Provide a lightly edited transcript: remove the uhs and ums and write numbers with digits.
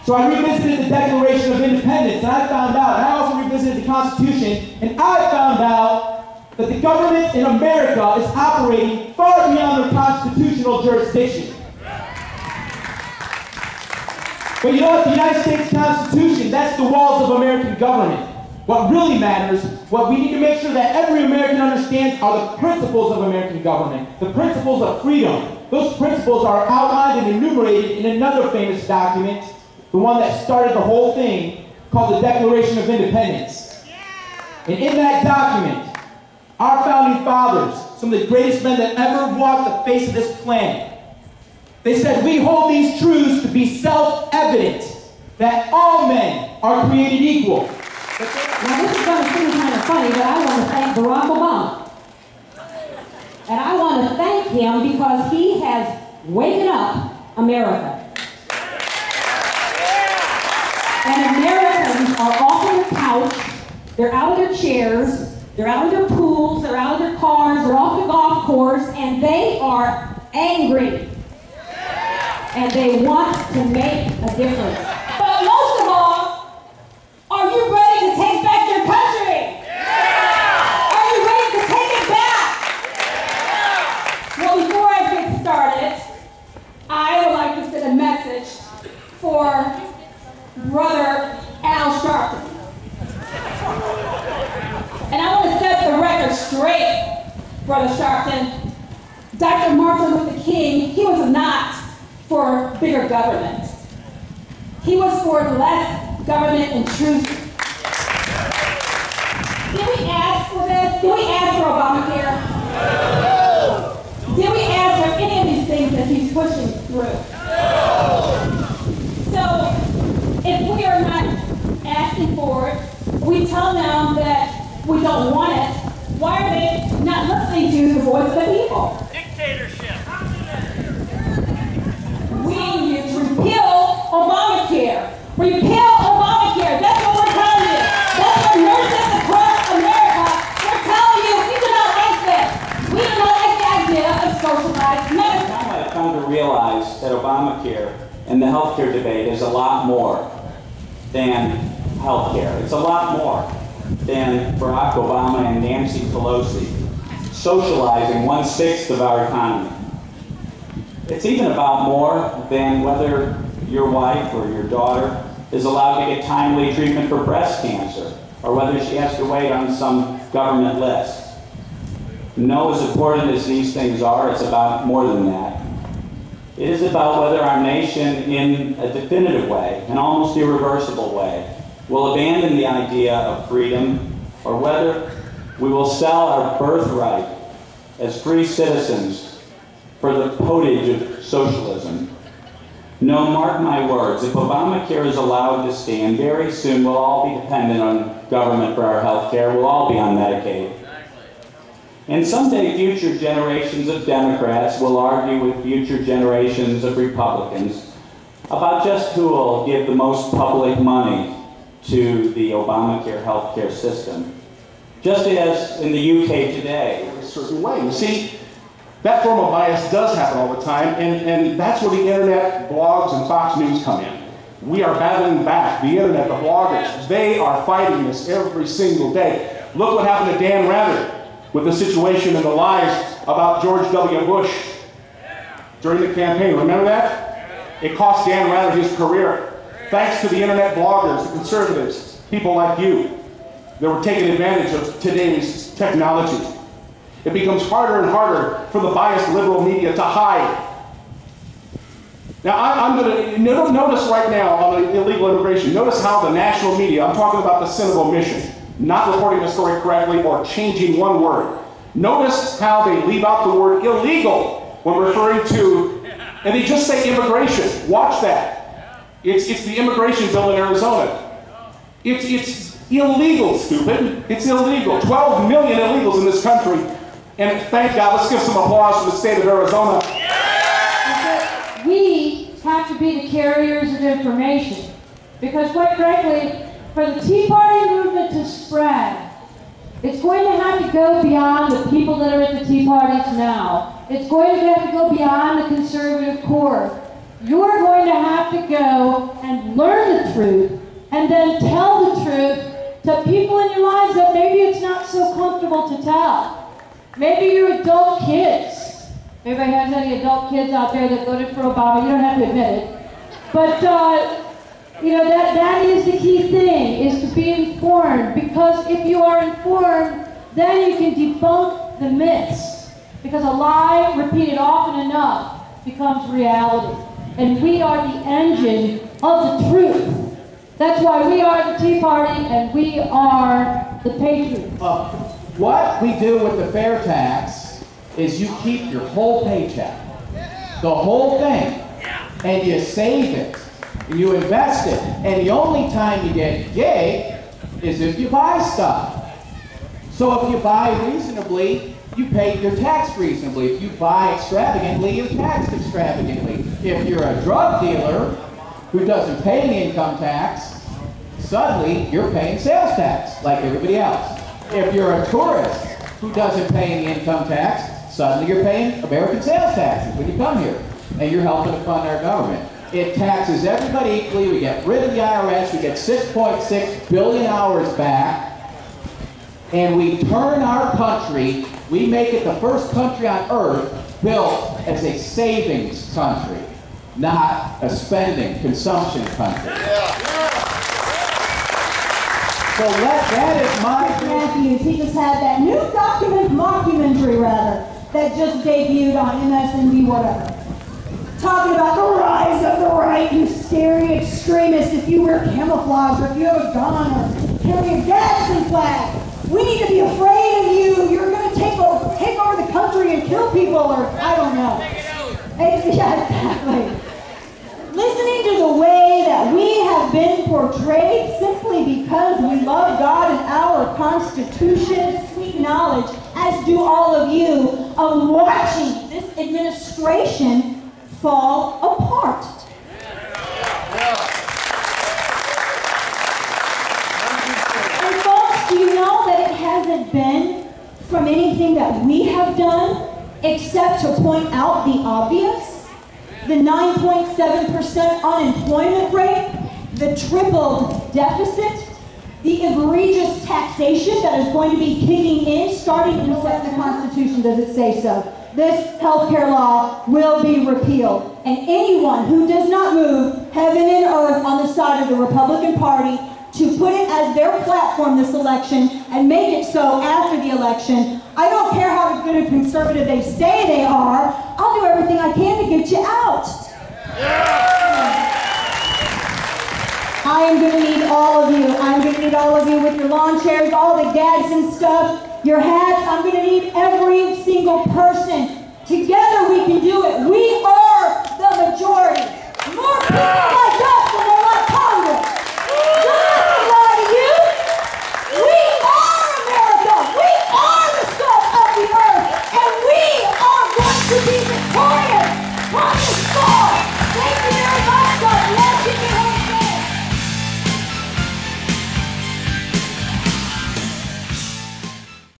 So I revisited the Declaration of Independence, and I found out, and I also revisited the Constitution, and I found out that the government in America is operating far beyond their constitutional jurisdiction. But you know what? The United States Constitution, that's the walls of American government. What really matters, what we need to make sure that every American understands are the principles of American government, the principles of freedom. Those principles are outlined and enumerated in another famous document, the one that started the whole thing, called the Declaration of Independence. And in that document, our founding fathers, some of the greatest men that ever walked the face of this planet, they said, we hold these truths to be self-evident, that all men are created equal. Now this is going to seem kind of funny, but I want to thank Barack Obama. And I want to thank him because he has waken up America. And Americans are off on the couch, they're out of their chairs, they're out of their pools, they're out of their cars, they're off the golf course, and they are angry. And they want to make a difference. But most of all, are you ready to take back your country? Yeah! Are you ready to take it back? Yeah! Well, before I get started, I would like to send a message for Brother Al Sharpton. And I want to set the record straight, Brother Sharpton. Dr. Martin Luther King, he was not for bigger government. He was for less government intrusion. Did we ask for this? Did we ask for Obamacare? Did we ask for any of these things that he's pushing through? So, if we are not asking for it, we tell them that we don't want it, why are they not listening to the voice of the people? Dictatorship. We need to repeal Obamacare. Repeal Obamacare. That's what we're telling you. That's what nurses across America, we're telling you, we do not like this. We do not like the idea of socialized medicine. Now I've come to realize that Obamacare and the healthcare debate is a lot more than healthcare. It's a lot more than Barack Obama and Nancy Pelosi socializing 1/6 of our economy. It's even about more than whether your wife or your daughter is allowed to get timely treatment for breast cancer, or whether she has to wait on some government list. No, as important as these things are, it's about more than that. It is about whether our nation, in a definitive way, an almost irreversible way, will abandon the idea of freedom, or whether we will sell our birthright as free citizens for the pottage of socialism. No, mark my words, if Obamacare is allowed to stand, very soon we'll all be dependent on government for our health care. We'll all be on Medicaid. And someday future generations of Democrats will argue with future generations of Republicans about just who will give the most public money to the Obamacare health care system. Just as in the UK today. In a certain way. You see, that form of bias does happen all the time, and that's where the internet, blogs, and Fox News come in. We are battling back. The internet, the bloggers, they are fighting this every single day. Look what happened to Dan Rather with the situation and the lies about George W. Bush during the campaign. Remember that? It cost Dan Rather his career. Thanks to the internet bloggers, the conservatives, people like you, that were taking advantage of today's technology. It becomes harder and harder for the biased liberal media to hide. Now, I'm going to notice right now on illegal immigration, notice how the national media, I'm talking about the sin of omission, not reporting the story correctly or changing one word. Notice how they leave out the word illegal when referring to, and they just say immigration. Watch that. It's the immigration bill in Arizona. It's illegal, stupid. It's illegal. 12 million illegals in this country. And thank God, let's give some applause to the state of Arizona. We have to be the carriers of information. Because quite frankly, for the Tea Party movement to spread, it's going to have to go beyond the people that are at the Tea Parties now. It's going to have to go beyond the conservative core. you're going to have to go and learn the truth and then tell the truth to people in your lives that maybe it's not so comfortable to tell. Maybe your adult kids. Anybody has any adult kids out there that voted for Obama? You don't have to admit it. But, that is the key thing, is to be informed. Because if you are informed, then you can debunk the myths. Because a lie repeated often enough becomes reality. And we are the engine of the truth. That's why we are the Tea Party and we are the Patriots. What we do with the fair tax is you keep your whole paycheck, the whole thing, and you save it, and you invest it, and the only time you get gay is if you buy stuff. So if you buy reasonably, you pay your tax reasonably. If you buy extravagantly, you're taxed extravagantly. If you're a drug dealer who doesn't pay any income tax, suddenly you're paying sales tax like everybody else. If you're a tourist who doesn't pay any income tax, suddenly you're paying American sales taxes when you come here, and you're helping to fund our government. It taxes everybody equally. We get rid of the IRS. We get 6.6 billion hours back, and we turn our country, we make it the first country on earth built as a savings country, not a spending, consumption country. So that is my... Matthews, he just had that new mockumentary that just debuted on MSNBC, whatever. Talking about the rise of the right, you scary extremist, if you wear camouflage, or if you have a gun, or carry a Gadsden flag. We need to be afraid of you. You're going to take over the country and kill people, or I don't know. Yeah, exactly. Listening to the way that we have been portrayed simply because we love God and our Constitution, sweet knowledge, as do all of you, of watching this administration fall apart. And folks, do you know that it hasn't been from anything that we have done except to point out the obvious? The 9.7% unemployment rate, the tripled deficit, the egregious taxation that is going to be kicking in starting in the Constitution, does it say so? This health care law will be repealed. And anyone who does not move heaven and earth on the side of the Republican Party to put it as their platform this election and make it so after the election, I don't care how good a conservative they say they are, I'll do everything I can to get you out. I am going to need all of you. I'm going to need all of you with your lawn chairs, all the Gadsden stuff, your hats. I'm going to need every single person. Together we can do it. We are the majority.